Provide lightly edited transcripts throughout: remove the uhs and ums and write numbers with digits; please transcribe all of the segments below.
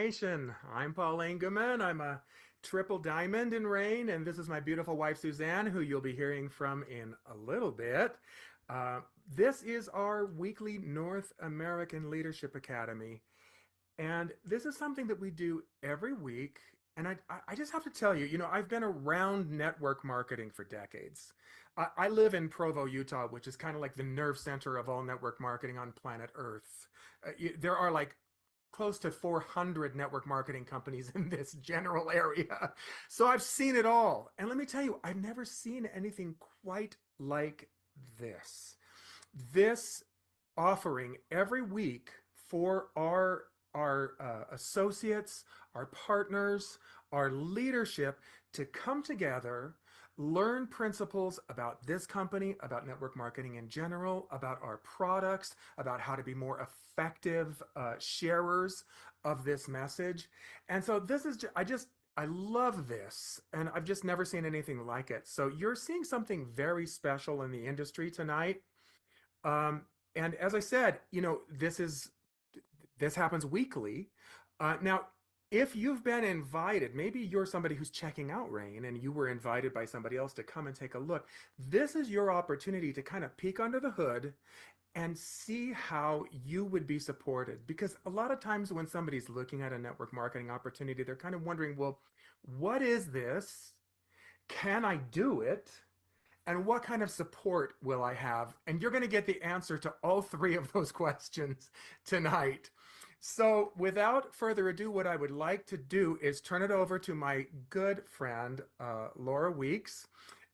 Nation. I'm Paul Engelman. I'm a triple diamond in Rain, and this is my beautiful wife, Suzanne, who you'll be hearing from in a little bit. Uh, this is our weekly North American Leadership Academy, and this is something that we do every week. And I just have to tell you, I've been around network marketing for decades. I live in Provo, Utah, which is kind of like the nerve center of all network marketing on planet Earth. There are like close to 400 network marketing companies in this general area. So I've seen it all. And let me tell you, I've never seen anything quite like this. This offering every week for our associates, our partners, our leadership to come together, learn principles about this company, about network marketing in general, about our products, about how to be more effective sharers of this message. And so this is I love this, and I've just never seen anything like it. So you're seeing something very special in the industry tonight. Um, and as I said, this happens weekly. Now, if you've been invited, maybe you're somebody who's checking out Rain and you were invited by somebody else to come and take a look. This is your opportunity to kind of peek under the hood and see how you would be supported. Because a lot of times when somebody's looking at a network marketing opportunity, they're kind of wondering, well, what is this? Can I do it? And what kind of support will I have? And you're going to get the answer to all three of those questions tonight. So without further ado, what I would like to do is turn it over to my good friend, Laura Weeks.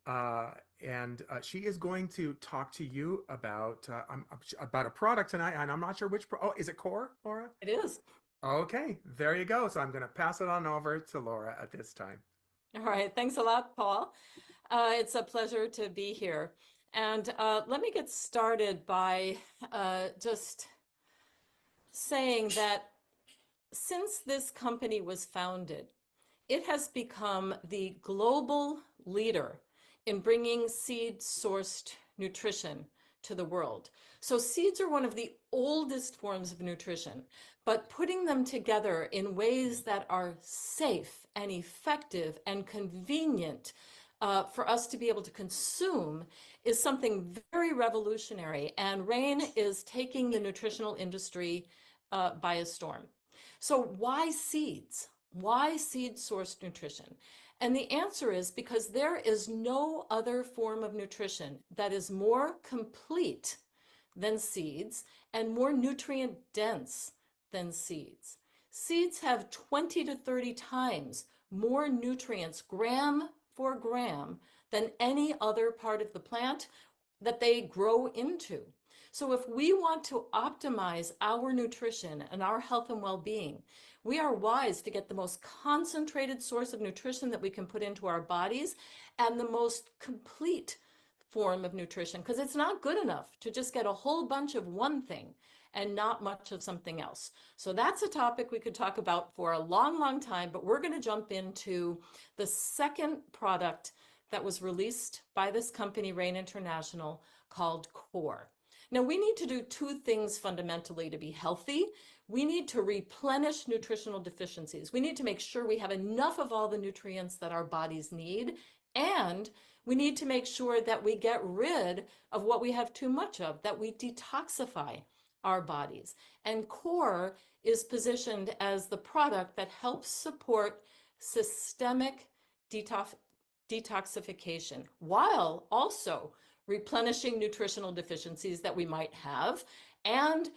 Uh, and she is going to talk to you about a product tonight. And I'm not sure oh, is it Core, Laura? It is. Okay, there you go. So I'm going to pass it on over to Laura at this time. All right. Thanks a lot, Paul. It's a pleasure to be here. And let me get started by just saying that since this company was founded, it has become the global leader in bringing seed-sourced nutrition to the world. So seeds are one of the oldest forms of nutrition, but putting them together in ways that are safe and effective and convenient for us to be able to consume is something very revolutionary. And Rain is taking the nutritional industry by a storm. So why seeds? Why seed-sourced nutrition? And the answer is because there is no other form of nutrition that is more complete than seeds and more nutrient dense than seeds. Seeds have 20 to 30 times more nutrients gram for gram than any other part of the plant that they grow into. So if we want to optimize our nutrition and our health and well-being, we are wise to get the most concentrated source of nutrition that we can put into our bodies and the most complete form of nutrition, because it's not good enough to just get a whole bunch of one thing and not much of something else. So that's a topic we could talk about for a long, long time, but we're going to jump into the second product that was released by this company, Rain International, called Core. Now, we need to do two things fundamentally to be healthy. We need to replenish nutritional deficiencies. We need to make sure we have enough of all the nutrients that our bodies need, and we need to make sure that we get rid of what we have too much of, that we detoxify our bodies. And Core is positioned as the product that helps support systemic detoxification while also replenishing nutritional deficiencies that we might have, and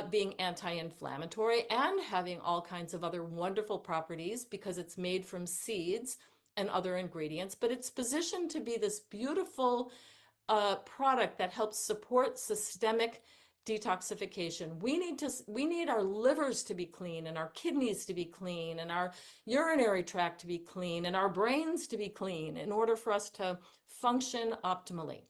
being anti-inflammatory and having all kinds of other wonderful properties because it's made from seeds and other ingredients. But it's positioned to be this beautiful product that helps support systemic detoxification. We need our livers to be clean and our kidneys to be clean and our urinary tract to be clean and our brains to be clean in order for us to function optimally.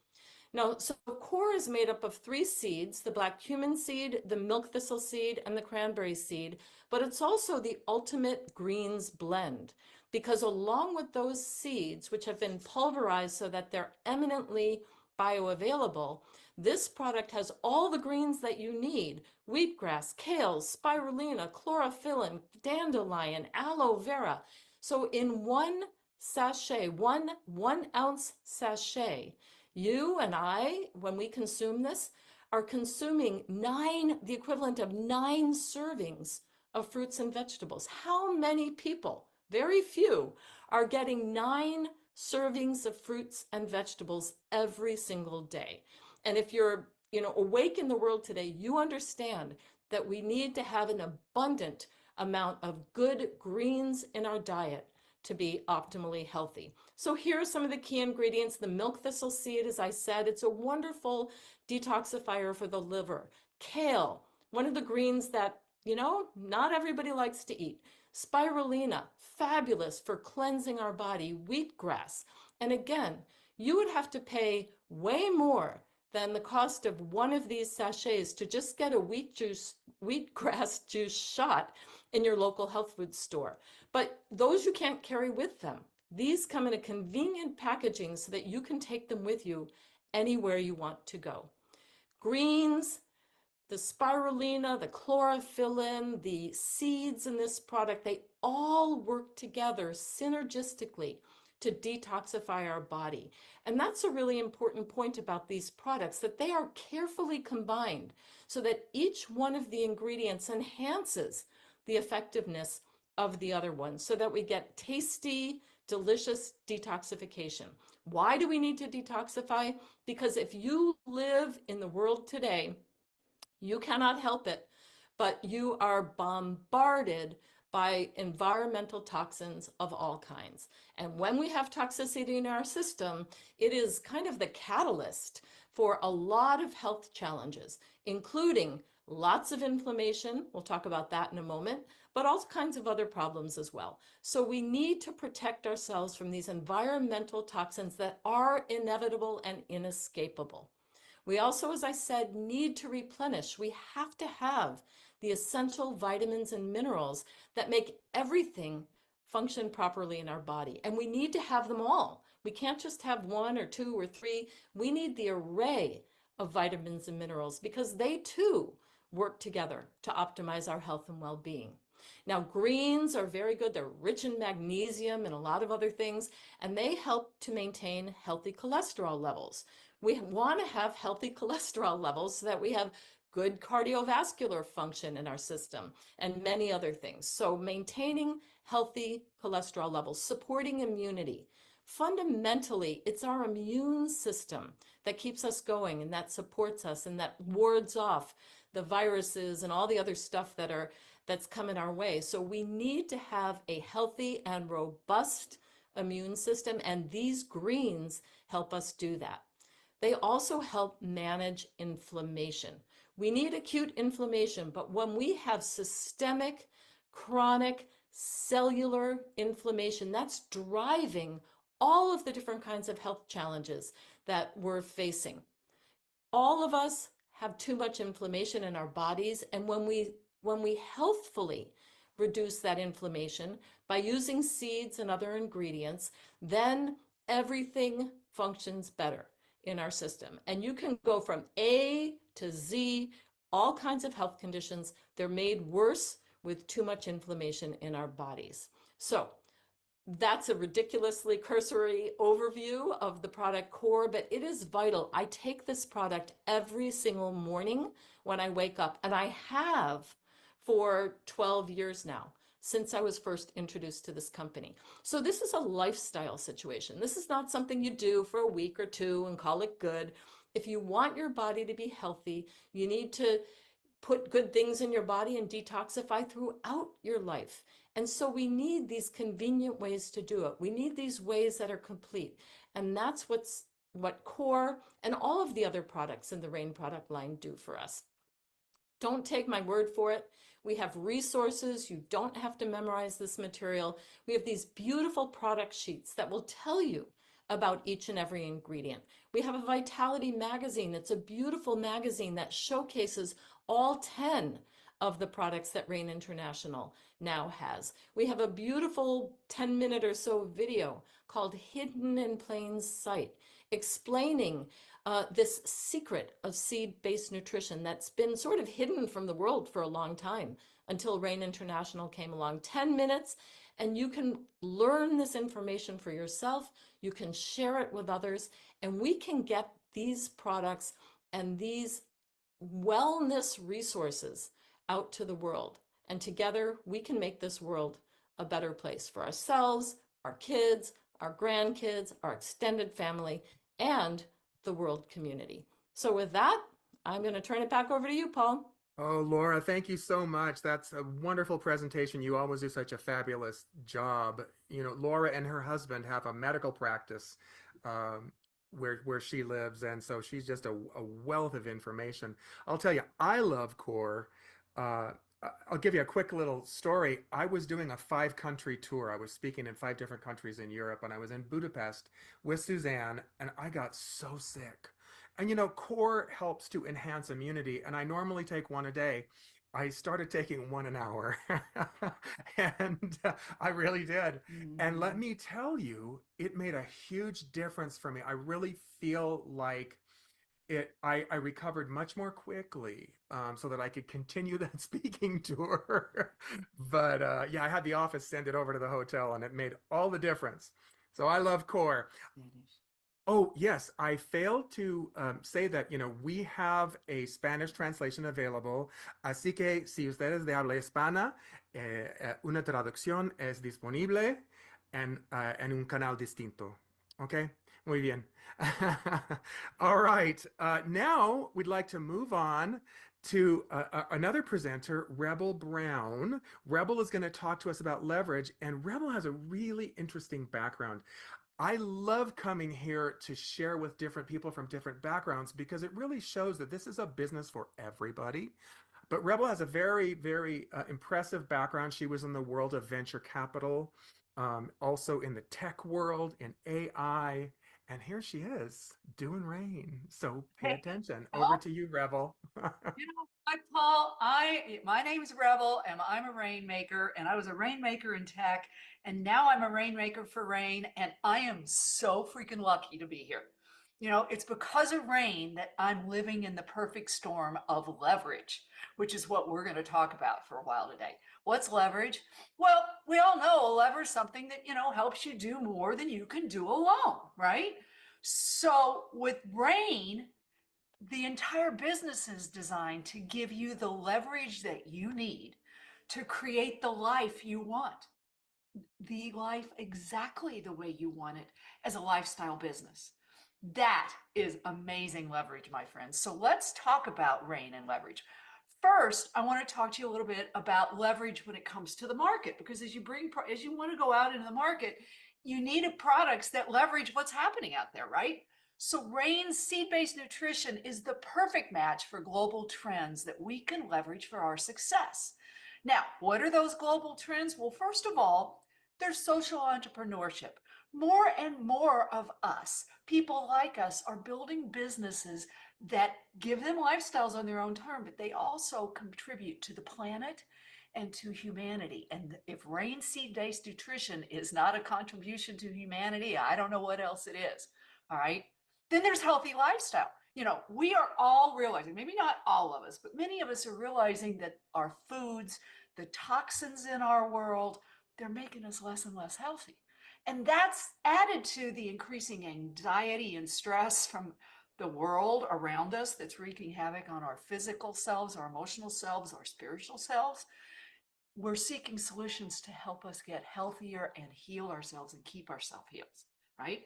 Now, so Core is made up of three seeds: the black cumin seed, the milk thistle seed, and the cranberry seed. But it's also the ultimate greens blend, because along with those seeds, which have been pulverized so that they're eminently bioavailable, this product has all the greens that you need: wheatgrass, kale, spirulina, chlorophyllin, dandelion, aloe vera. So in one sachet, one ounce sachet, you and I, when we consume this, are consuming the equivalent of 9 servings of fruits and vegetables. How many people, very few, are getting 9 servings of fruits and vegetables every single day? And if you're, awake in the world today, you understand that we need to have an abundant amount of good greens in our diet to be optimally healthy. So here are some of the key ingredients. The milk thistle seed, as I said, it's a wonderful detoxifier for the liver. Kale, one of the greens that, not everybody likes to eat. Spirulina, fabulous for cleansing our body. Wheatgrass. And again, you would have to pay way more than the cost of one of these sachets to just get a wheatgrass juice shot in your local health food store. But those you can't carry with them. These come in a convenient packaging so that you can take them with you anywhere you want to go. Greens, the spirulina, the chlorophyllin, the seeds in this product, they all work together synergistically to detoxify our body. And that's a really important point about these products, that they are carefully combined so that each one of the ingredients enhances the effectiveness of the other one so that we get tasty, delicious detoxification. Why do we need to detoxify? Because if you live in the world today, you cannot help it, but you are bombarded by environmental toxins of all kinds. And when we have toxicity in our system, it is kind of the catalyst for a lot of health challenges, including lots of inflammation. We'll talk about that in a moment, but all kinds of other problems as well. So we need to protect ourselves from these environmental toxins that are inevitable and inescapable. We also, as I said, need to replenish. We have to have the essential vitamins and minerals that make everything function properly in our body. And we need to have them all. We can't just have 1 or 2 or 3. We need the array of vitamins and minerals because they too work together to optimize our health and well-being. Now, greens are very good. They're rich in magnesium and a lot of other things, and they help to maintain healthy cholesterol levels. We want to have healthy cholesterol levels so that we have good cardiovascular function in our system and many other things. So maintaining healthy cholesterol levels, supporting immunity. Fundamentally, it's our immune system that keeps us going and that supports us and that wards off the viruses and all the other stuff that's coming our way. So we need to have a healthy and robust immune system, and these greens help us do that. They also help manage inflammation. We need acute inflammation, but when we have systemic, chronic, cellular inflammation, that's driving all of the different kinds of health challenges that we're facing. All of us have too much inflammation in our bodies, and when we healthfully reduce that inflammation by using seeds and other ingredients, then everything functions better in our system. And you can go from A to Z, all kinds of health conditions. They're made worse with too much inflammation in our bodies. So that's a ridiculously cursory overview of the product Core, but it is vital. I take this product every single morning when I wake up, and I have for 12 years now, since I was first introduced to this company. So this is a lifestyle situation. This is not something you do for a week or two and call it good. If you want your body to be healthy, you need to put good things in your body and detoxify throughout your life. And so we need these convenient ways to do it. We need these ways that are complete. And that's what Core and all of the other products in the Rain product line do for us. Don't take my word for it. We have resources. You don't have to memorize this material. We have these beautiful product sheets that will tell you about each and every ingredient. We have a Vitality magazine. It's a beautiful magazine that showcases all 10 of the products that Rain International now has. We have a beautiful 10-minute or so video called Hidden in Plain Sight, explaining this secret of seed-based nutrition that's been sort of hidden from the world for a long time until Rain International came along. 10 minutes, and you can learn this information for yourself. You can share it with others, and we can get these products and these wellness resources out to the world. And together, we can make this world a better place for ourselves, our kids, our grandkids, our extended family, and the world community. So with that, I'm going to turn it back over to you, Paul. Oh, Laura, thank you so much. That's a wonderful presentation. You always do such a fabulous job. You know, Laura and her husband have a medical practice where she lives, and so she's just a wealth of information. I'll tell you, I love core. Uh, I'll give you a quick little story. I was doing a five-country tour. I was speaking in five different countries in Europe, and I was in Budapest with Suzanne, and I got so sick. And you know, core helps to enhance immunity, and I normally take one a day. I started taking one an hour, and I really did. And let Mhm. me tell you, it made a huge difference for me. I really feel like I recovered much more quickly, so that I could continue that speaking tour. But yeah, I had the office send it over to the hotel, and it made all the difference. So I love core. Spanish. Oh, yes, I failed to say that, you know, we have a Spanish translation available. Así que si ustedes de habla hispana, una traducción es disponible en un canal distinto. Okay, muy bien. All right, now we'd like to move on to another presenter, Rebel Brown. Rebel is going to talk to us about leverage, and Rebel has a really interesting background. I love coming here to share with different people from different backgrounds because it really shows that this is a business for everybody. But Rebel has a very, very impressive background. She was in the world of venture capital, also in the tech world, in AI. And here she is doing Rain. So pay Hey, attention. Over Paul. to you, Rebel. Hi, Paul. My name's Rebel, and I'm a rainmaker, and I was a rainmaker in tech, and now I'm a rainmaker for Rain, and I am so freaking lucky to be here. It's because of Rain that I'm living in the perfect storm of leverage, which is what we're going to talk about for a while today. What's leverage? Well, we all know a lever is something that, helps you do more than you can do alone, right? So with Rain, the entire business is designed to give you the leverage that you need to create the life you want, the life exactly the way you want it as a lifestyle business. That is amazing leverage, my friends. So let's talk about Rain and leverage. First, I want to talk to you a little bit about leverage when it comes to the market, because as you want to go out into the market, you need products that leverage what's happening out there, right? So Rain's seed-based nutrition is the perfect match for global trends that we can leverage for our success. Now, what are those global trends? Well, first of all, there's social entrepreneurship. More and more of us, people like us, are building businesses that give them lifestyles on their own term, but they also contribute to the planet and to humanity. And if Rain seed-based nutrition is not a contribution to humanity, I don't know what else it is. All right. Then there's healthy lifestyle. We are all realizing, maybe not all of us, but many of us are realizing that our foods, the toxins in our world, they're making us less and less healthy. And that's added to the increasing anxiety and stress from the world around us that's wreaking havoc on our physical selves, our emotional selves, our spiritual selves. We're seeking solutions to help us get healthier and heal ourselves and keep ourselves healed, right?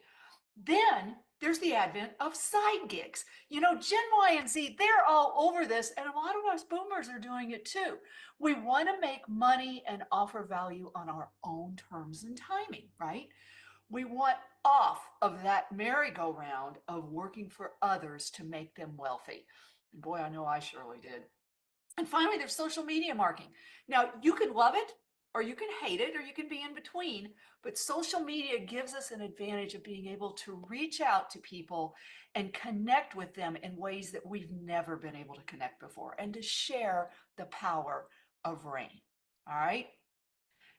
Then there's the advent of side gigs. Gen Y and Z, they're all over this, and a lot of us boomers are doing it too. We want to make money and offer value on our own terms and timing, right? We want off of that merry-go-round of working for others to make them wealthy. And boy, I know I surely did. And finally, there's social media marketing. Now, you can love it, or you can hate it, or you can be in between, but social media gives us an advantage of being able to reach out to people and connect with them in ways that we've never been able to connect before, and to share the power of Rain. All right?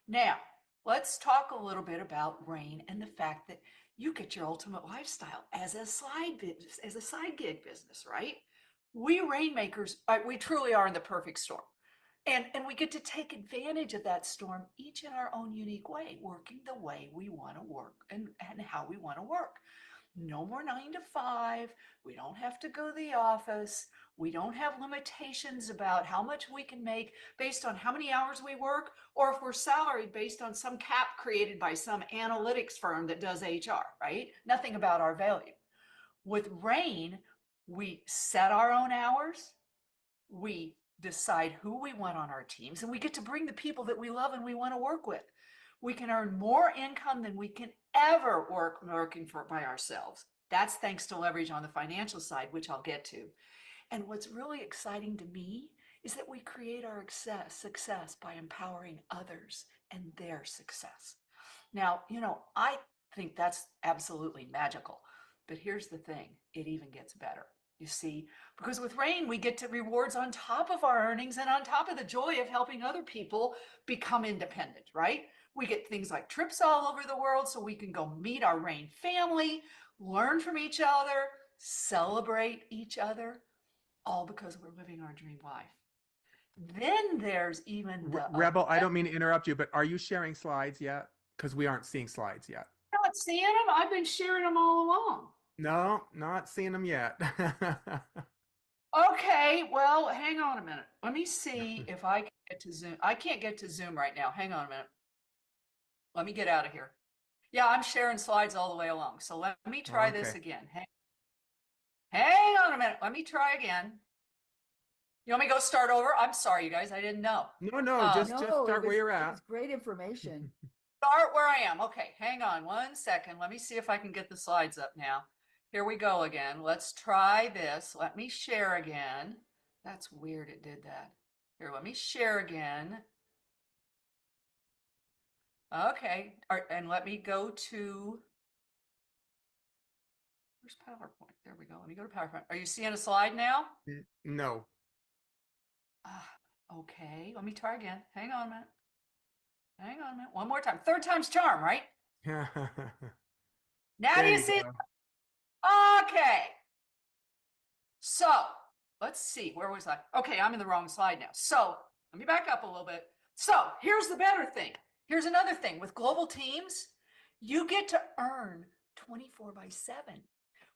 Now, let's talk a little bit about Rain and the fact that you get your ultimate lifestyle as a side business, as a side gig business, right? We rainmakers, we truly are in the perfect storm. And we get to take advantage of that storm each in our own unique way, working the way we want to work and how we want to work. No more 9 to 5. We don't have to go to the office. We don't have limitations about how much we can make based on how many hours we work, or if we're salaried based on some cap created by some analytics firm that does HR, right? Nothing about our value. With Rain, we set our own hours, we decide who we want on our teams, and we get to bring the people that we love and we want to work with. We can earn more income than we can ever working for by ourselves. That's thanks to leverage on the financial side, which I'll get to. And what's really exciting to me is that we create our success by empowering others and their success. Now, I think that's absolutely magical. But here's the thing, it even gets better. You see, because with Rain, we get to rewards on top of our earnings and on top of the joy of helping other people become independent, right? We get things like trips all over the world so we can go meet our Rain family, learn from each other, celebrate each other, all because we're living our dream life. Then there's even the Rebel, I don't mean to interrupt you, but are you sharing slides yet? Because we aren't seeing slides yet. not seeing them. I've been sharing them all along. No, not seeing them yet. Okay, well, hang on a minute. Let me see if I can get to Zoom. I can't get to Zoom right now. Hang on a minute. Let me get out of here. Yeah, I'm sharing slides all the way along. So let me try this Okay. again. Hang on a minute. Let me try again. You want me to go start over? I'm sorry, you guys. I didn't know. No, just No, start where you're it at. was great information. Start where I am. Okay, hang on 1 second. Let me see if I can get the slides up now. Here we go again. Let's try this. Let me share again. That's weird it did that. Here, let me share again. Okay, and let me go to, where's PowerPoint? There we go. Let me go to PowerPoint. Are you seeing a slide now? No. Okay, let me try again. Hang on a minute. Hang on a minute. One more time. Third time's charm, right? Now do There you you see? go. Okay. So let's see, where was I? Okay, I'm in the wrong slide now. So let me back up a little bit. So here's the better thing. Here's another thing. With global teams, you get to earn 24/7,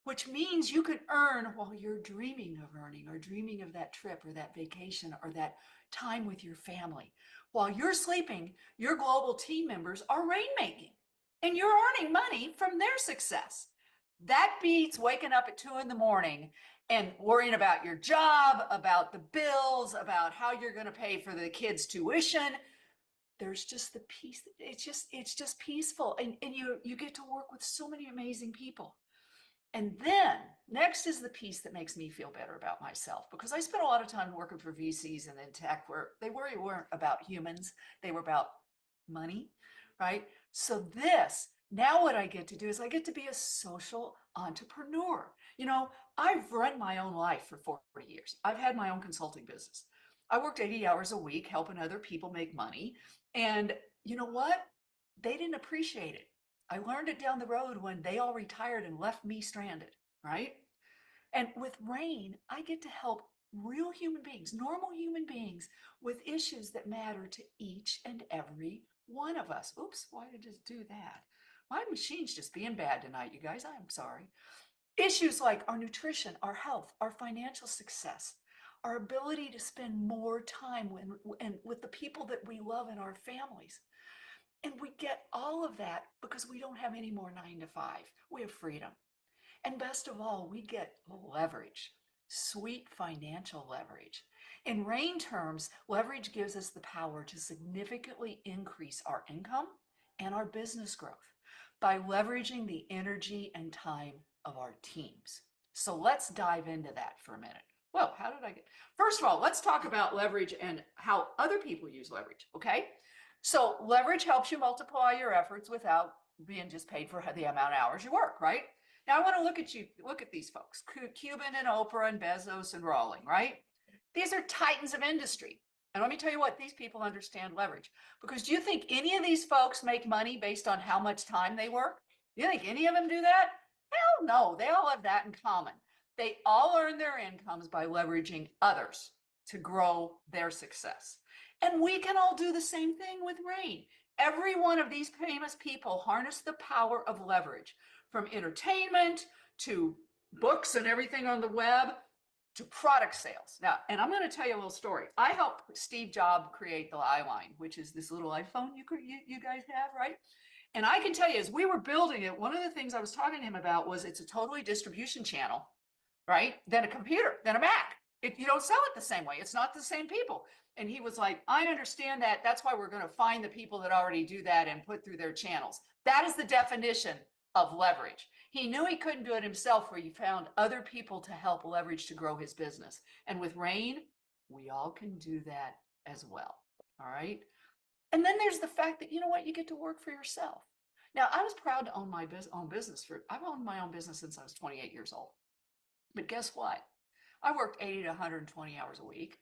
which means you could earn while you're dreaming of earning or dreaming of that trip or that vacation or that time with your family. While you're sleeping, your global team members are rainmaking and you're earning money from their success. That beats waking up at 2 in the morning and worrying about your job, about the bills, about how you're going to pay for the kids' tuition. There's just the peace. It's just peaceful. And you get to work with so many amazing people. And then next is the piece that makes me feel better about myself, because I spent a lot of time working for VCs and in tech where they weren't about humans, they were about money, right? So now what I get to do is I get to be a social entrepreneur. I've run my own life for 40 years. I've had my own consulting business. I worked 80 hours a week helping other people make money. And you know what? They didn't appreciate it. I learned it down the road when they all retired and left me stranded, right? And with Rain, I get to help real human beings, normal human beings, with issues that matter to each and every one of us. Oops, why did it just do that? My machine's just being bad tonight, you guys. I'm sorry. Issues like our nutrition, our health, our financial success, our ability to spend more time with the people that we love in our families. And we get all of that because we don't have any more 9 to 5. We have freedom. And best of all, we get leverage, sweet financial leverage. In Rain terms, leverage gives us the power to significantly increase our income and our business growth by leveraging the energy and time of our teams. So let's dive into that for a minute. Well, how did I get? First of all, let's talk about leverage and how other people use leverage, okay? So leverage helps you multiply your efforts without being just paid for the amount of hours you work, right? Now I want to look at these folks, Cuban and Oprah and Bezos and Rawling, right? These are titans of industry. And let me tell you what, these people understand leverage. Because do you think any of these folks make money based on how much time they work? Do you think any of them do that? Hell no, they all have that in common. They all earn their incomes by leveraging others to grow their success. And we can all do the same thing with Rain. Every one of these famous people harness the power of leverage, from entertainment to books and everything on the web to product sales. Now, and I'm going to tell you a little story. I helped Steve Jobs create the iLine, which is this little iPhone you guys have, right? And I can tell you, as we were building it, one of the things I was talking to him about was it's a totally distribution channel, right? Then a computer, then a Mac. You don't sell it the same way. It's not the same people. And he was like, I understand that. That's why we're going to find the people that already do that and put through their channels. That is the definition of leverage. He knew he couldn't do it himself, where he found other people to help leverage to grow his business. And with Rain, we all can do that as well. All right. And then there's the fact that, you know what, you get to work for yourself. Now, I was proud to own my own business. I've owned my own business since I was 28 years old. But guess what? I worked 80 to 120 hours a week.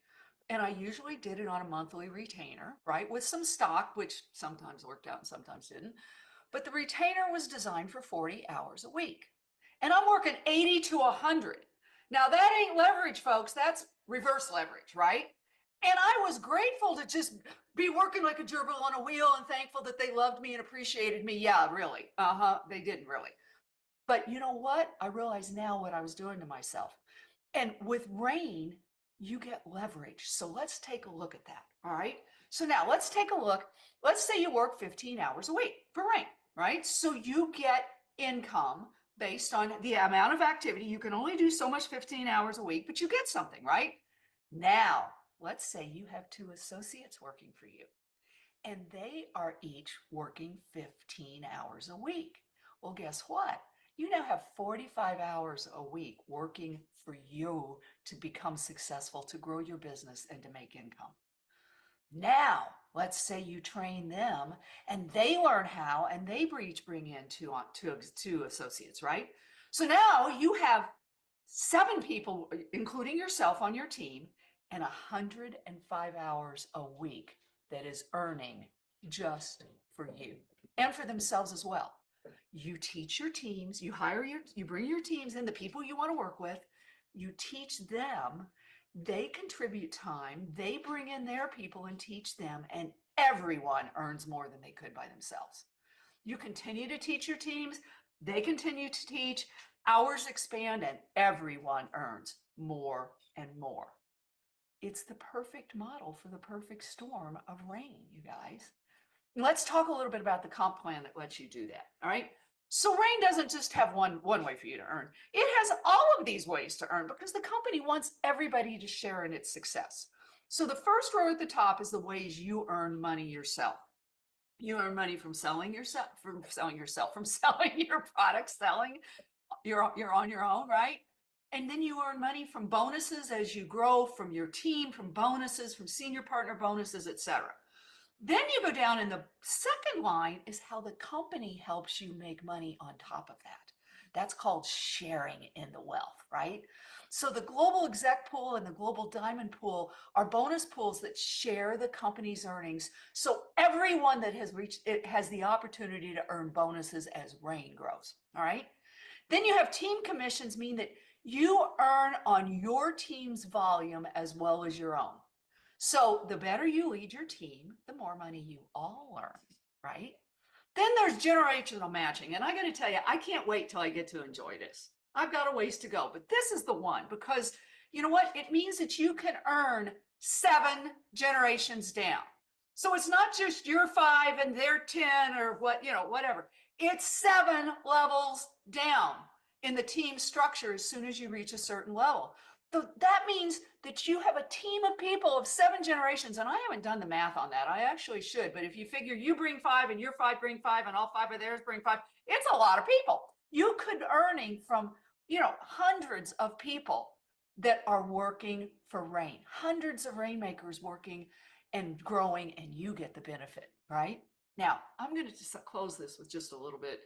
And I usually did it on a monthly retainer, right? With some stock, which sometimes worked out and sometimes didn't. But the retainer was designed for 40 hours a week. And I'm working 80 to 100. Now, that ain't leverage, folks. That's reverse leverage, right? And I was grateful to just be working like a gerbil on a wheel and thankful that they loved me and appreciated me. Yeah, really. They didn't really. But you know what? I realize now what I was doing to myself. And with Rain, you get leverage. So let's take a look at that. All right. So now let's take a look. Let's say you work 15 hours a week for Rain, right? So you get income based on the amount of activity. You can only do so much 15 hours a week, but you get something, right? Now, let's say you have 2 associates working for you, and they are each working 15 hours a week. Well, guess what? You now have 45 hours a week working for you to become successful, to grow your business, and to make income. Now, let's say you train them and they learn how, and they each bring in two associates, right? So now you have 7 people, including yourself, on your team, and 105 hours a week that is earning just for you and for themselves as well. You teach your teams, you bring your teams in, the people you want to work with, you teach them, they contribute time, they bring in their people and teach them, and everyone earns more than they could by themselves. You continue to teach your teams, they continue to teach, hours expand, and everyone earns more and more. It's the perfect model for the perfect storm of Rain, you guys. Let's talk a little bit about the comp plan that lets you do that. All right. So Rain doesn't just have one way for you to earn. It has all of these ways to earn because the company wants everybody to share in its success. So the first row at the top is the ways you earn money yourself. You earn money from selling your products, you're on your own, right? And then you earn money from bonuses as you grow, from your team, from bonuses, from senior partner bonuses, etc. Then you go down, and the second line is how the company helps you make money on top of that. That's called sharing in the wealth, right? So the global exec pool and the global diamond pool are bonus pools that share the company's earnings. So everyone that has reached it has the opportunity to earn bonuses as Rain grows. All right. Then you have team commissions, mean that you earn on your team's volume as well as your own. So the better you lead your team, the more money you all earn, right? Then there's generational matching. And I got to tell you, I can't wait till I get to enjoy this. I've got a ways to go, but this is the one, because you know what? It means that you can earn 7 generations down. So it's not just your 5 and their 10 or whatever. It's 7 levels down in the team structure as soon as you reach a certain level. So that means that you have a team of people of 7 generations, and I haven't done the math on that. I actually should, but if you figure you bring 5 and your 5 bring 5 and all 5 of theirs bring 5, it's a lot of people. You could earning from, hundreds of people that are working for Rain, hundreds of rainmakers working and growing, and you get the benefit, right? Now, I'm going to just close this with just a little bit,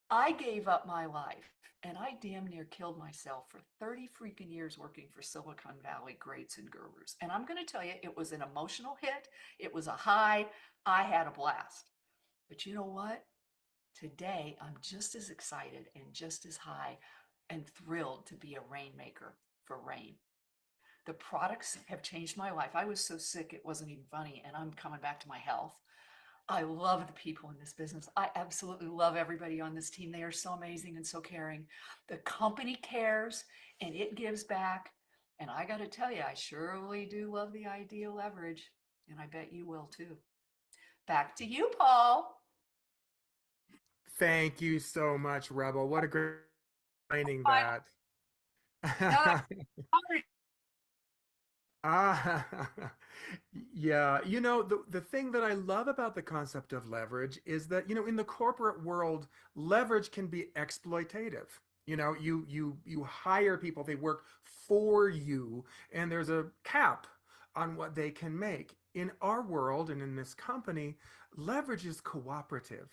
I gave up my life and I damn near killed myself for 30 freaking years working for Silicon Valley greats and gurus. And I'm going to tell you, it was an emotional hit. It was a high. I had a blast. But you know what? Today, I'm just as excited and just as high and thrilled to be a rainmaker for Rain. The products have changed my life. I was so sick, it wasn't even funny, and I'm coming back to my health. I love the people in this business. I absolutely love everybody on this team. They are so amazing and so caring. The company cares and it gives back. And I got to tell you, I surely do love the idea of leverage. And I bet you will too. Back to you, Paul. Thank you so much, Rebel. What a great explaining I, that. no, Ah, yeah. The thing that I love about the concept of leverage is that, in the corporate world, leverage can be exploitative. You hire people, they work for you, and there's a cap on what they can make. In our world and in this company, leverage is cooperative.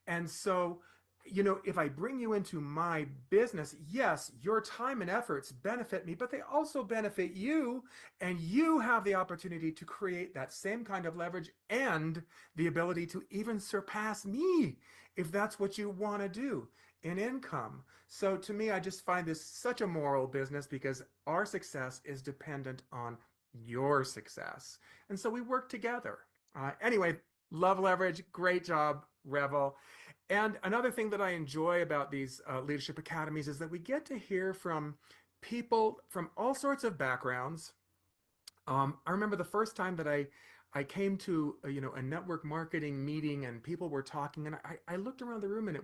And so, if I bring you into my business, yes, your time and efforts benefit me, but they also benefit you, and you have the opportunity to create that same kind of leverage and the ability to even surpass me if that's what you want to do in income. So to me, I just find this such a moral business because our success is dependent on your success. And so we work together. Anyway, love leverage. Great job, Revel. And another thing that I enjoy about these leadership academies is that we get to hear from people from all sorts of backgrounds. I remember the first time that I came to a network marketing meeting and people were talking, and I looked around the room, and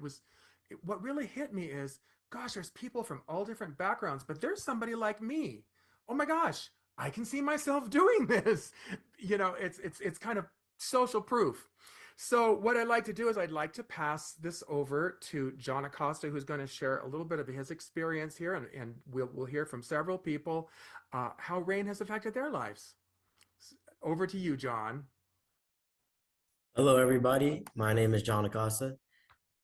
what really hit me is, gosh, there's people from all different backgrounds, but there's somebody like me. Oh my gosh, I can see myself doing this. It's kind of social proof. So what I'd like to do is I'd like to pass this over to John Acosta, who's going to share a little bit of his experience here, and we'll hear from several people how rain has affected their lives. Over to you, John. Hello, everybody. My name is John Acosta.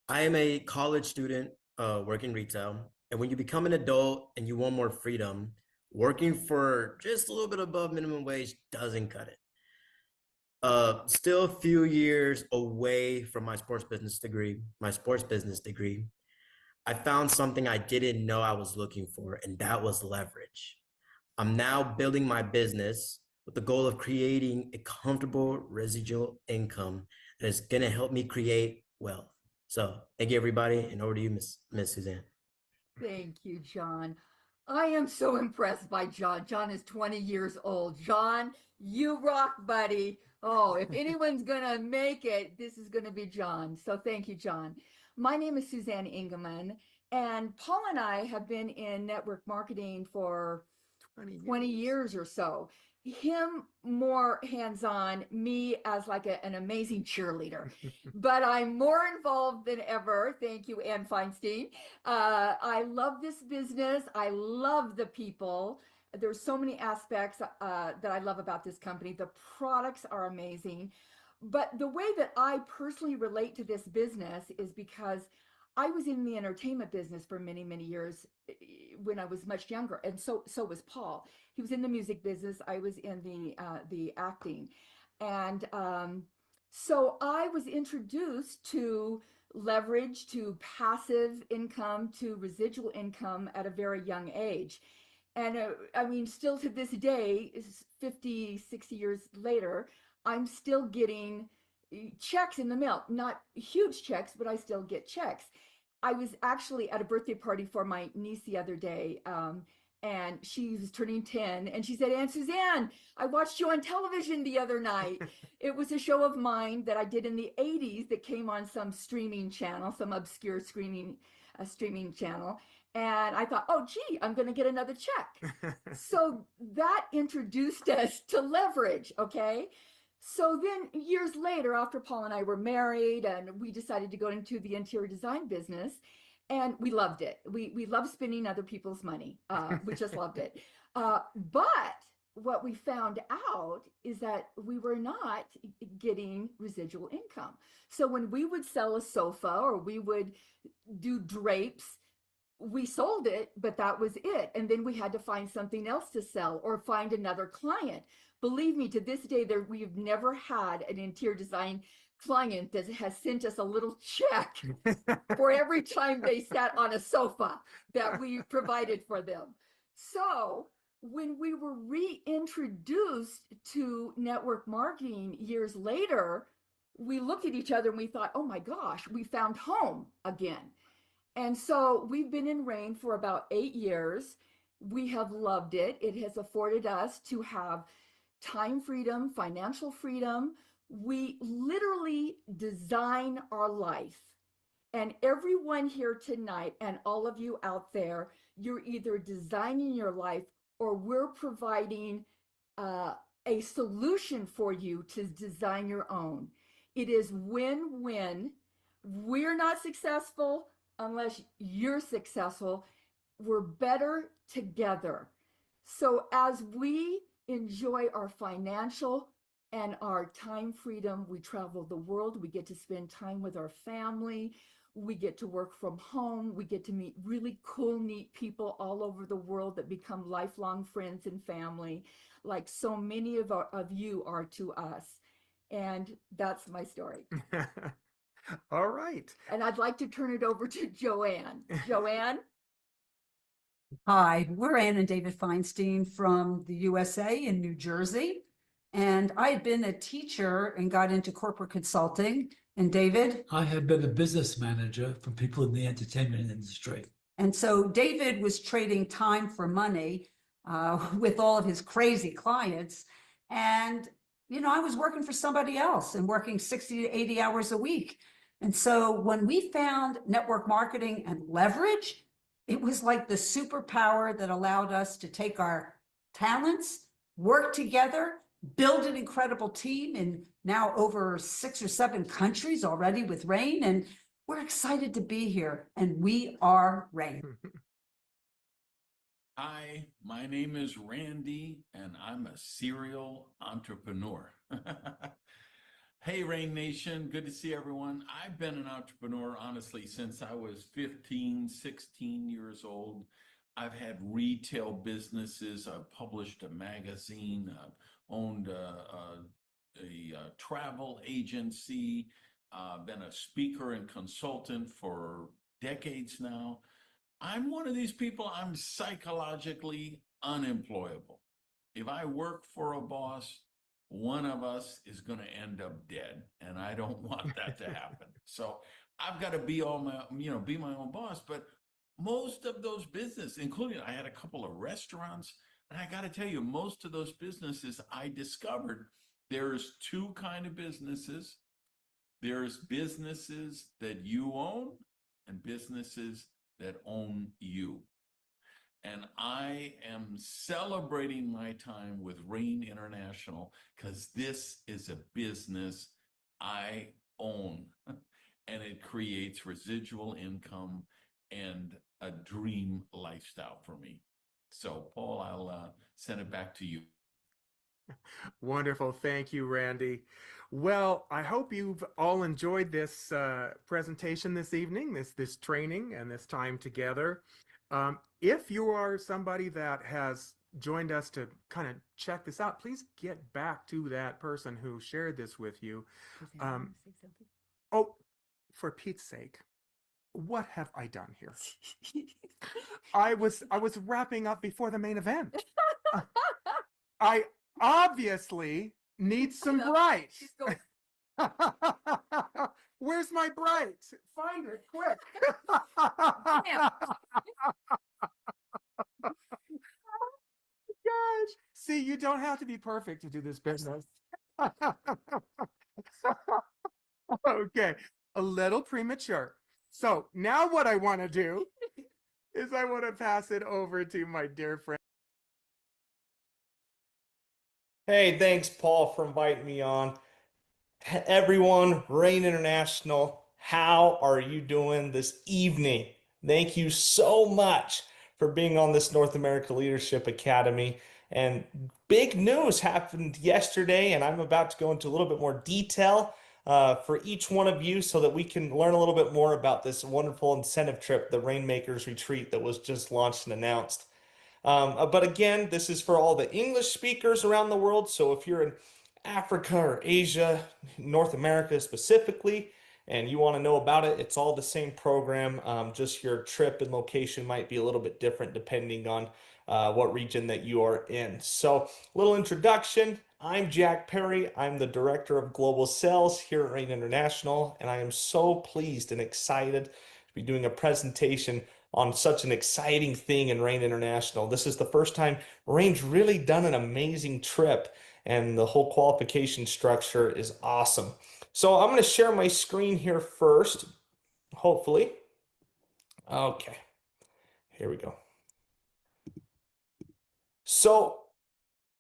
I am a college student working retail. And when you become an adult and you want more freedom, working for just a little bit above minimum wage doesn't cut it. Still a few years away from my sports business degree. I found something I didn't know I was looking for, and that was leverage. I'm now building my business with the goal of creating a comfortable residual income that is going to help me create wealth. So thank you, everybody. And over to you, Miss Suzanne. Thank you, John. I am so impressed by John. John is 20 years old. John, you rock, buddy. Oh, if anyone's going to make it, this is going to be John. So thank you, John. My name is Suzanne Ingeman, and Paul and I have been in network marketing for 20 years or so. Him more hands-on, me as like an amazing cheerleader. But I'm more involved than ever. Thank you, Ann Feinstein. I love this business. I love the people. There's so many aspects that I love about this company. The products are amazing. But the way that I personally relate to this business is because I was in the entertainment business for many, many years when I was much younger, and so was Paul. He was in the music business. I was in the acting, and so I was introduced to leverage, to passive income, to residual income at a very young age. And I mean, still to this day, 50, 60 years later, I'm still getting checks in the mail. Not huge checks, but I still get checks. I was actually at a birthday party for my niece the other day, and she was turning 10, and she said, Aunt Suzanne, I watched you on television the other night. It was a show of mine that I did in the 80s that came on some streaming channel, some obscure streaming channel. And I thought, oh, gee, I'm going to get another check. So that introduced us to leverage, okay? So then years later, after Paul and I were married and we decided to go into the interior design business, and we loved it. We love spending other people's money. We just loved it. But what we found out is that we were not getting residual income. So when we would sell a sofa or we would do drapes, we sold it, but that was it. And then we had to find something else to sell or find another client. Believe me, to this day, we've never had an interior design client that has sent us a little check for every time they sat on a sofa that we provided for them. So when we were reintroduced to network marketing years later, we looked at each other and we thought, oh my gosh, we found home again. And so we've been in Rain for about 8 years. We have loved it. It has afforded us to have time freedom, financial freedom. We literally design our life. And everyone here tonight and all of you out there, you're either designing your life or we're providing a solution for you to design your own. It is win-win. We're not successful unless you're successful. We're better together. So as we enjoy our financial and our time freedom, we travel the world, we get to spend time with our family, we get to work from home, we get to meet really cool, neat people all over the world that become lifelong friends and family, like so many of you are to us. And that's my story. All right. And I'd like to turn it over to Joanne. Joanne? Hi, we're Ann and David Feinstein from the USA in New Jersey. And I had been a teacher and got into corporate consulting. And David? I had been a business manager for people in the entertainment industry. And so David was trading time for money with all of his crazy clients. And, I was working for somebody else and working 60 to 80 hours a week. And so when we found network marketing and leverage, it was like the superpower that allowed us to take our talents, work together, build an incredible team in now over 6 or 7 countries already with Rain. And we're excited to be here. And we are Rain. Hi, my name is Randy, and I'm a serial entrepreneur. Hey, Rain Nation, good to see everyone. I've been an entrepreneur, honestly, since I was 15, 16 years old. I've had retail businesses. I've published a magazine. I've owned a travel agency. Been a speaker and consultant for decades now. I'm one of these people, I'm psychologically unemployable. If I work for a boss, one of us is going to end up dead, and I don't want that to happen. So I've got to be be my own boss. But most of those businesses, including I had a couple of restaurants, and I got to tell you, most of those businesses I discovered there's 2 kind of businesses. There's businesses that you own and businesses that own you. And I am celebrating my time with Rain International because this is a business I own and it creates residual income and a dream lifestyle for me. So Paul, I'll send it back to you. Wonderful. Thank you, Randy. Well, I hope you've all enjoyed this presentation this evening, this training and this time together. If you are somebody that has joined us to kind of check this out, please get back to that person who shared this with you. Oh, for Pete's sake, what have I done here? I was wrapping up before the main event. I obviously need some bright. Where's my bright? Find it quick. Gosh. See, you don't have to be perfect to do this business. Okay, a little premature. So now what I want to do is I want to pass it over to my dear friend. Hey, thanks, Paul, for inviting me on. Everyone, Rain International, how are you doing this evening? Thank you so much for being on this North America Leadership Academy. And big news happened yesterday, and I'm about to go into a little bit more detail for each one of you so that we can learn a little bit more about this wonderful incentive trip, the Rainmakers Retreat, that was just launched and announced. But again, this is for all the English speakers around the world. So if you're in Africa or Asia, North America specifically, and you want to know about it, it's all the same program. Just your trip and location might be a little bit different depending on what region that you are in. So, little introduction. I'm Jack Perry. I'm the Director of Global Sales here at Rain International, and I am so pleased and excited to be doing a presentation on such an exciting thing in Rain International. This is the first time Rain's really done an amazing trip, and the whole qualification structure is awesome. So I'm going to share my screen here first, hopefully. Okay, here we go. So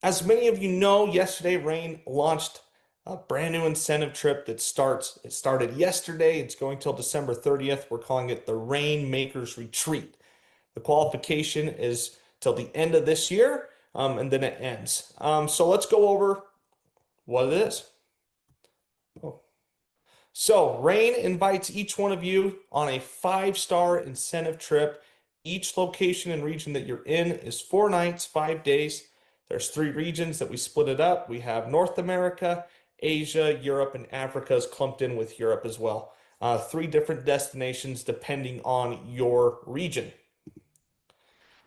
as many of you know, yesterday Rain launched a brand new incentive trip that started yesterday. It's going till December 30th. We're calling it the Rainmakers Retreat. The qualification is till the end of this year, and then it ends. So let's go over what it is. Oh. So Rain invites each one of you on a 5-star incentive trip. Each location and region that you're in is 4 nights, 5 days. There's 3 regions that we split it up. We have North America, Asia, Europe, and Africa is clumped in with Europe as well. 3 different destinations depending on your region.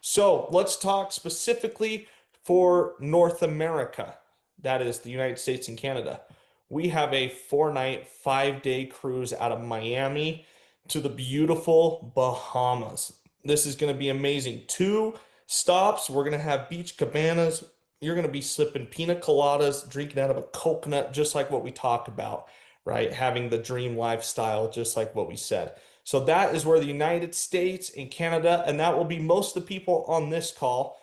So let's talk specifically for North America. That is the United States and Canada. We have a 4-night, 5-day cruise out of Miami to the beautiful Bahamas. This is going to be amazing. 2 stops. We're going to have beach cabanas. You're going to be sipping pina coladas, drinking out of a coconut, just like what we talk about, right? Having the dream lifestyle, just like what we said. So that is where the United States and Canada, and that will be most of the people on this call.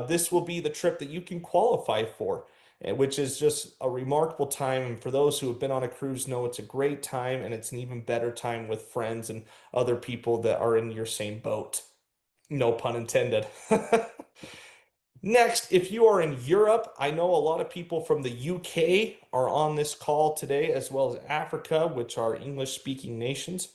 This will be the trip that you can qualify for, which is just a remarkable time. And for those who have been on a cruise know it's a great time, and it's an even better time with friends and other people that are in your same boat. No pun intended. Next, if you are in Europe, I know a lot of people from the UK are on this call today, as well as Africa, which are English-speaking nations.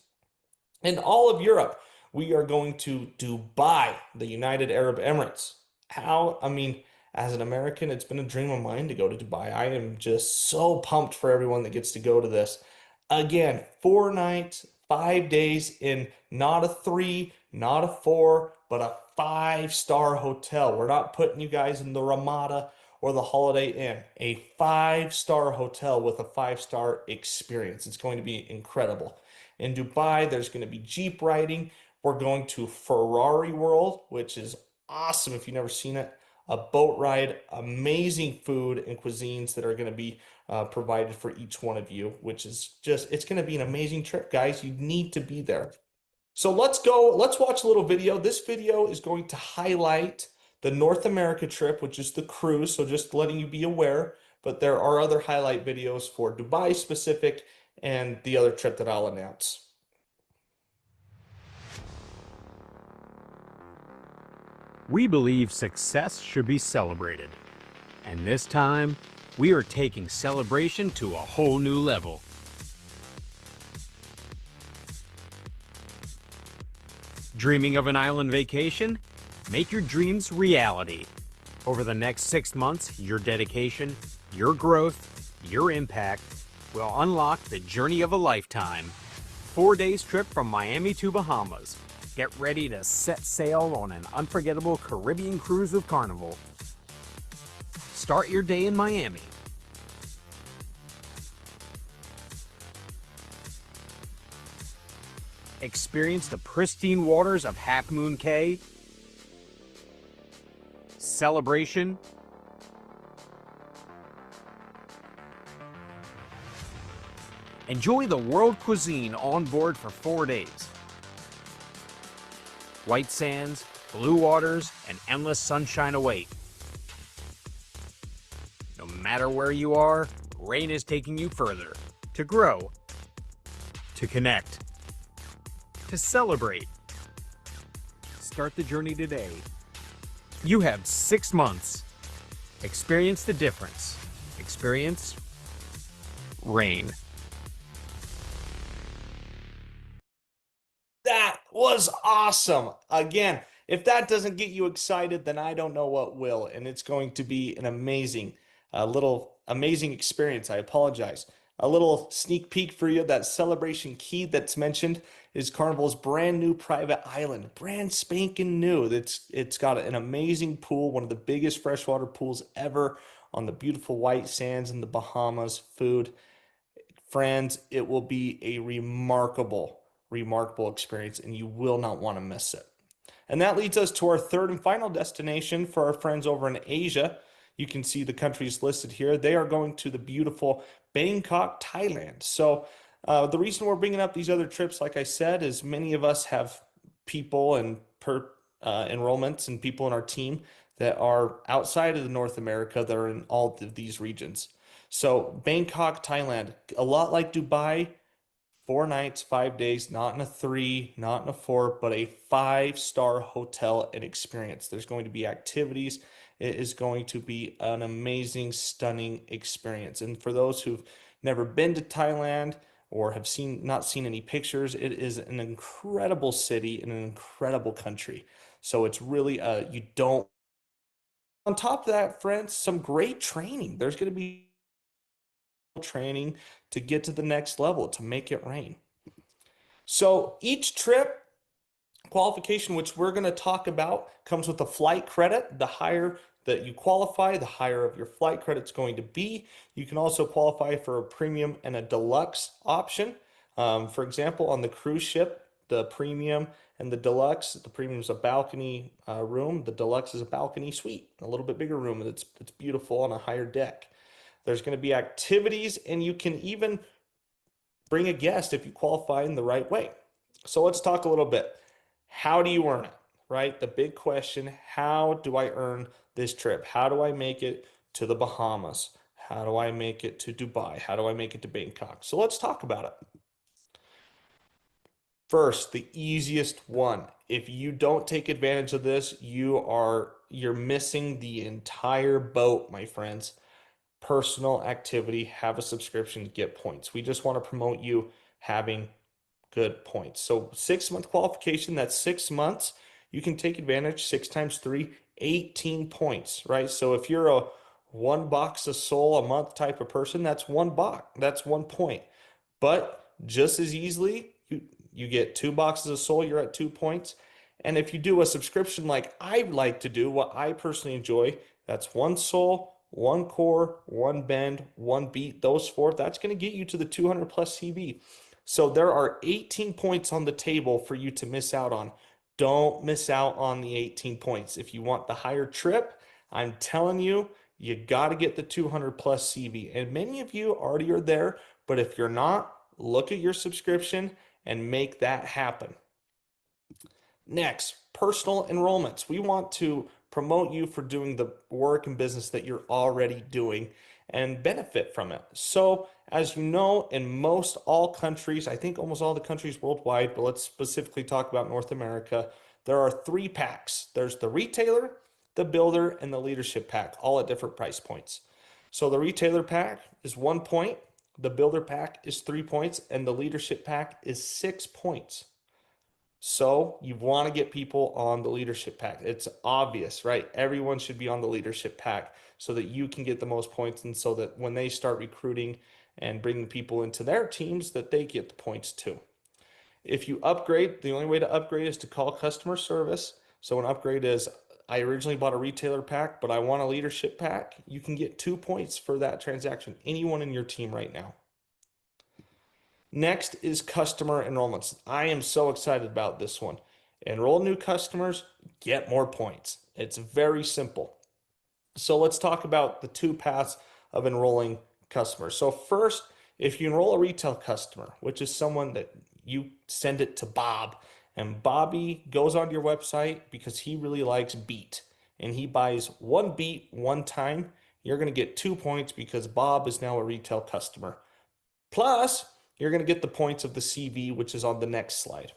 In all of Europe, we are going to Dubai, the United Arab Emirates. As an American, it's been a dream of mine to go to Dubai. I am just so pumped for everyone that gets to go to this. Again, 4 nights, 5 days in not a 3, not a 4, but a 5-star hotel. We're not putting you guys in the Ramada or the Holiday Inn. A 5-star hotel with a 5-star experience. It's going to be incredible. In Dubai, there's going to be Jeep riding. We're going to Ferrari World, which is awesome if you've never seen it. A boat ride, amazing food and cuisines that are going to be provided for each one of you, which is it's going to be an amazing trip, guys. You need to be there. So let's watch a little video. This video is going to highlight the North America trip, which is the cruise. So just letting you be aware, but there are other highlight videos for Dubai specific and the other trip that I'll announce. We believe success should be celebrated. And this time, we are taking celebration to a whole new level. Dreaming of an island vacation? Make your dreams reality. Over the next 6 months, your dedication, your growth, your impact will unlock the journey of a lifetime. 4 days trip from Miami to Bahamas. Get ready to set sail on an unforgettable Caribbean cruise with Carnival. Start your day in Miami. Experience the pristine waters of Half Moon Cay. Celebration. Enjoy the world cuisine on board for 4 days. White sands, blue waters, and endless sunshine await. No matter where you are, Rain is taking you further. To grow. To connect. To celebrate. Start the journey today. You have 6 months. Experience the difference. Experience rain. That was awesome. Again, if that doesn't get you excited, then I don't know what will. And it's going to be an amazing experience. I apologize. A little sneak peek for you. That Celebration Key that's mentioned is Carnival's brand new private island, brand spanking new. It's got an amazing pool, one of the biggest freshwater pools ever on the beautiful white sands in the Bahamas. Food, friends, it will be a remarkable experience, and you will not want to miss it. And that leads us to our third and final destination for our friends over in Asia. You can see the countries listed here. They are going to the beautiful Bangkok, Thailand. So, the reason we're bringing up these other trips, like I said, is many of us have people and enrollments and people in our team that are outside of the North America that are in all of these regions. So, Bangkok, Thailand, a lot like Dubai, 4 nights, 5 days, not in a three, not in a four, but a five-star hotel and experience. There's going to be activities. It is going to be an amazing, stunning experience. And for those who've never been to Thailand or have not seen any pictures, it is an incredible city and an incredible country. So it's really you don't. On top of that, friends, some great training. There's going to be training to get to the next level, to make it rain. So each trip qualification, which we're going to talk about, comes with a flight credit. The higher that you qualify, the higher of your flight credit's going to be. You can also qualify for a premium and a deluxe option. For example, on the cruise ship, the premium and the deluxe, the premium is a balcony room. The deluxe is a balcony suite, a little bit bigger room. It's beautiful on a higher deck. There's going to be activities, and you can even bring a guest if you qualify in the right way. So let's talk a little bit. How do you earn it, right? The big question, how do I earn this trip? How do I make it to the Bahamas? How do I make it to Dubai? How do I make it to Bangkok? So let's talk about it. First, the easiest one. If you don't take advantage of this, you're missing the entire boat, my friends. Personal activity, have a subscription, get points. We just want to promote you having good points. So 6 month qualification, that's 6 months. You can take advantage. 6 times 3, 18 points, right? So if you're a 1 box of Soul a month type of person, that's 1 box. That's 1 point. But just as easily, you get 2 boxes of Soul, you're at 2 points. And if you do a subscription like I like to do, what I personally enjoy, that's 1 Soul, 1 Core, 1 Bend, 1 Beat, those 4, that's going to get you to the 200 plus CV. So there are 18 points on the table for you to miss out on. Don't miss out on the 18 points. If you want the higher trip, I'm telling you, you got to get the 200 plus CV. And many of you already are there, but if you're not, look at your subscription and make that happen. Next, personal enrollments. We want to promote you for doing the work and business that you're already doing and benefit from it. So, as you know, in most all countries, I think almost all the countries worldwide, but let's specifically talk about North America, there are 3 packs. There's the retailer, the builder, and the leadership pack, all at different price points. So the retailer pack is 1 point, the builder pack is 3 points, and the leadership pack is 6 points. So you want to get people on the leadership pack. It's obvious, right? Everyone should be on the leadership pack so that you can get the most points, and so that when they start recruiting and bringing people into their teams, that they get the points too. If you upgrade, the only way to upgrade is to call customer service. So an upgrade is, I originally bought a retailer pack, but I want a leadership pack. You can get 2 points for that transaction. Anyone in your team right now. Next is customer enrollments. I am so excited about this one. Enroll new customers, get more points. It's very simple. So let's talk about the 2 paths of enrolling customers. So first, if you enroll a retail customer, which is someone that you send it to Bob, and Bobby goes onto your website because he really likes Beat, and he buys 1 Beat 1 time, you're going to get 2 points because Bob is now a retail customer. Plus, you're going to get the points of the CV, which is on the next slide.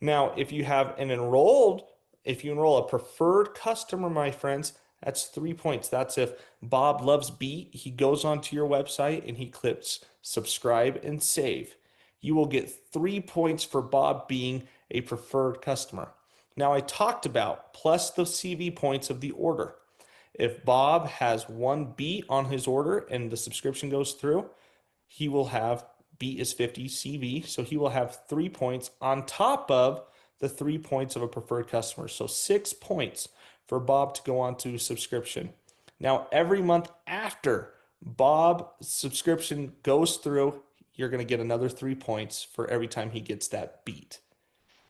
Now, if you enroll a preferred customer, my friends, That's 3 points. That's if Bob loves beet, he goes onto your website and he clicks subscribe and save. You will get 3 points for Bob being a preferred customer. Now, I talked about plus the CV points of the order. If Bob has one beet on his order and the subscription goes through, he will have beat is 50 CV, so he will have 3 points on top of the 3 points of a preferred customer. So 6 points for Bob to go on to subscription. Now, every month after Bob's subscription goes through, you're going to get another 3 points for every time he gets that beat.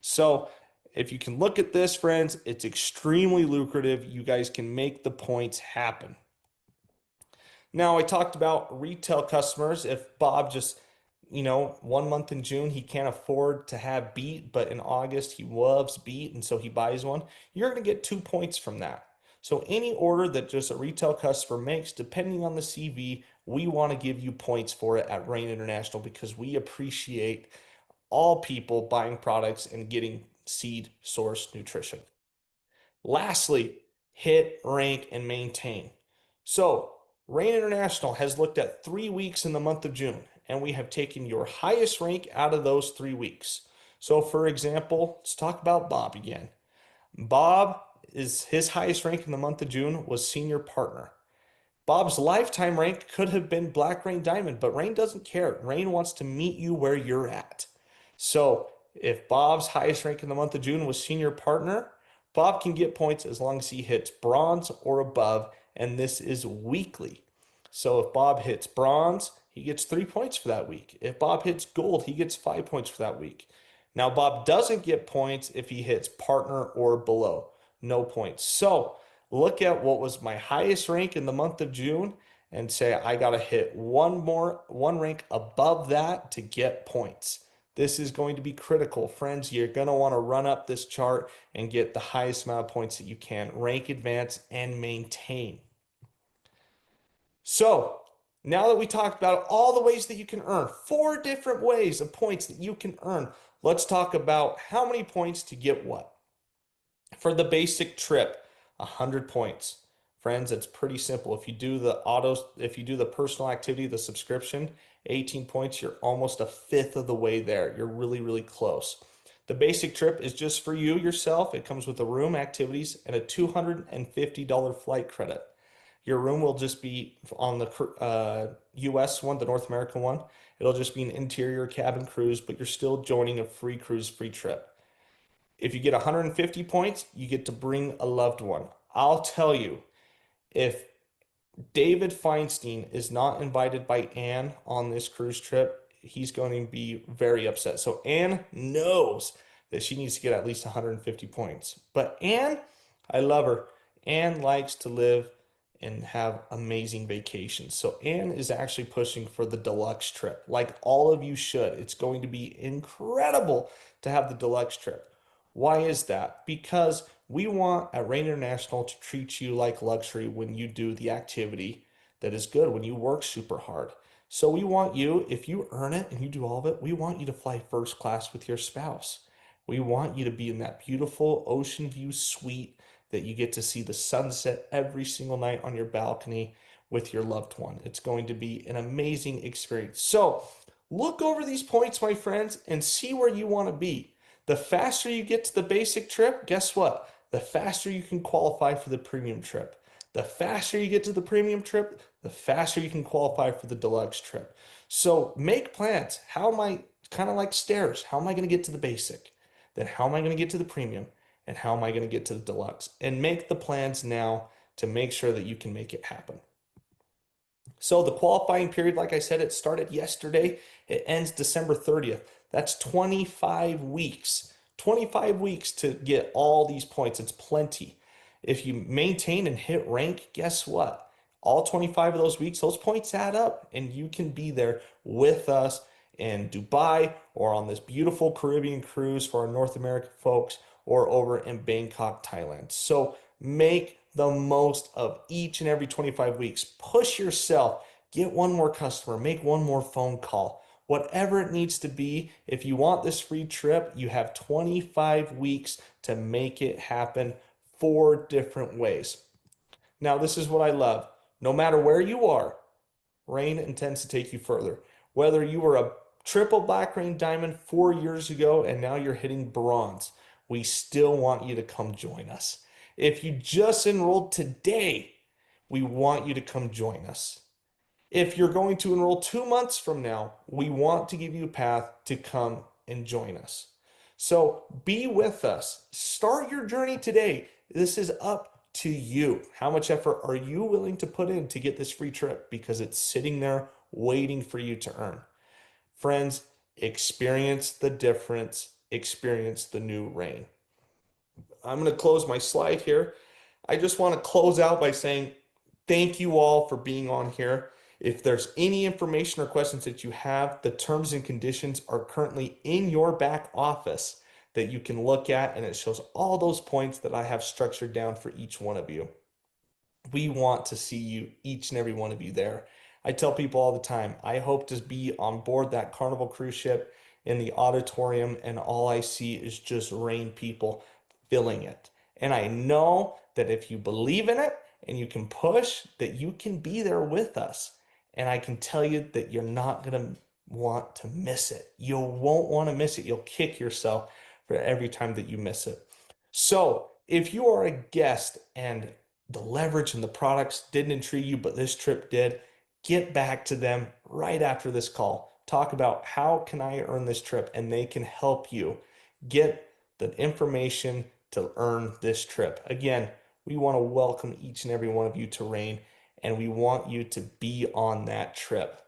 So if you can look at this, friends, it's extremely lucrative. You guys can make the points happen. Now, I talked about retail customers. If Bob just, 1 month in June, he can't afford to have beet, but in August, he loves beet, and so he buys one, you're going to get 2 points from that. So any order that just a retail customer makes, depending on the CV, we want to give you points for it at Rain International because we appreciate all people buying products and getting seed source nutrition. Lastly, hit, rank, and maintain. So Rain International has looked at 3 weeks in the month of June, and we have taken your highest rank out of those 3 weeks. So for example, let's talk about Bob again. Bob is his highest rank in the month of June was senior partner. Bob's lifetime rank could have been Black Rain Diamond, but Rain doesn't care. Rain wants to meet you where you're at. So if Bob's highest rank in the month of June was senior partner, Bob can get points as long as he hits bronze or above, and this is weekly. So if Bob hits bronze, he gets 3 points for that week. If Bob hits gold, he gets 5 points for that week. Now, Bob doesn't get points if he hits partner or below. No points. So look at what was my highest rank in the month of June and say, I got to hit one rank above that to get points. This is going to be critical. Friends, you're going to want to run up this chart and get the highest amount of points that you can. Rank, advance, and maintain. So now that we talked about all the ways that you can earn, 4 different ways of points that you can earn, let's talk about how many points to get what. For the basic trip, 100 points. Friends, it's pretty simple. If you do the personal activity, the subscription, 18 points, you're almost a fifth of the way there. You're really, really close. The basic trip is just for you yourself. It comes with a room, activities, and a $250 flight credit. Your room will just be on the US one, the North American one. It'll just be an interior cabin cruise, but you're still joining a free cruise, free trip. If you get 150 points, you get to bring a loved one. I'll tell you, if David Feinstein is not invited by Anne on this cruise trip, he's going to be very upset. So Anne knows that she needs to get at least 150 points. But Anne, I love her. Anne likes to live and have amazing vacations. So Anne is actually pushing for the deluxe trip, like all of you should. It's going to be incredible to have the deluxe trip. Why is that? Because we want at Rain International to treat you like luxury when you do the activity that is good, when you work super hard. So we want you, if you earn it and you do all of it, we want you to fly first class with your spouse. We want you to be in that beautiful ocean view suite that you get to see the sunset every single night on your balcony with your loved one. It's going to be an amazing experience. So look over these points, my friends, and see where you want to be. The faster you get to the basic trip, guess what? The faster you can qualify for the premium trip. The faster you get to the premium trip, the faster you can qualify for the deluxe trip. So make plans. How am I, kind of like stairs, how am I going to get to the basic? Then how am I going to get to the premium? And how am I going to get to the deluxe? And make the plans now to make sure that you can make it happen. So the qualifying period, like I said, it started yesterday. It ends December 30th. That's 25 weeks. 25 weeks to get all these points. It's plenty. If you maintain and hit rank, guess what? All 25 of those weeks, those points add up, and you can be there with us in Dubai or on this beautiful Caribbean cruise for our North American folks or over in Bangkok, Thailand. So make the most of each and every 25 weeks. Push yourself. Get one more customer. Make one more phone call. Whatever it needs to be. If you want this free trip, you have 25 weeks to make it happen 4 different ways. Now, this is what I love. No matter where you are, Rain intends to take you further. Whether you were a triple black Rain diamond 4 years ago and now you're hitting bronze, we still want you to come join us. If you just enrolled today, we want you to come join us. If you're going to enroll 2 months from now, we want to give you a path to come and join us. So be with us. Start your journey today. This is up to you. How much effort are you willing to put in to get this free trip? Because it's sitting there waiting for you to earn. Friends, experience the difference. Experience the new Rain. I'm going to close my slide here. I just want to close out by saying thank you all for being on here. If there's any information or questions that you have, the terms and conditions are currently in your back office that you can look at, and it shows all those points that I have structured down for each one of you. We want to see you, each and every one of you there. I tell people all the time, I hope to be on board that Carnival cruise ship in the auditorium, and all I see is just Rain people filling it. And I know that if you believe in it and you can push, that you can be there with us. And I can tell you that you're not going to want to miss it. You won't want to miss it. You'll kick yourself for every time that you miss it. So if you are a guest and the leverage and the products didn't intrigue you, but this trip did, get back to them right after this call. Talk about how can I earn this trip, and they can help you get the information to earn this trip. Again, we want to welcome each and every one of you to Rain, and we want you to be on that trip.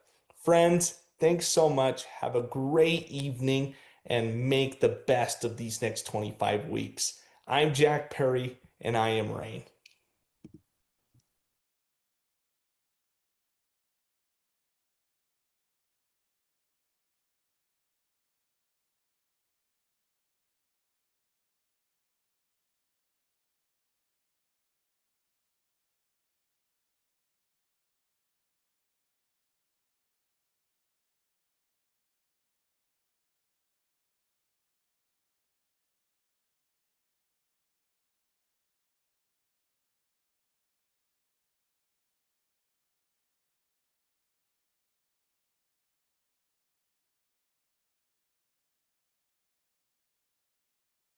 Friends, thanks so much. Have a great evening and make the best of these next 25 weeks. I'm Jack Perry, and I am Rain.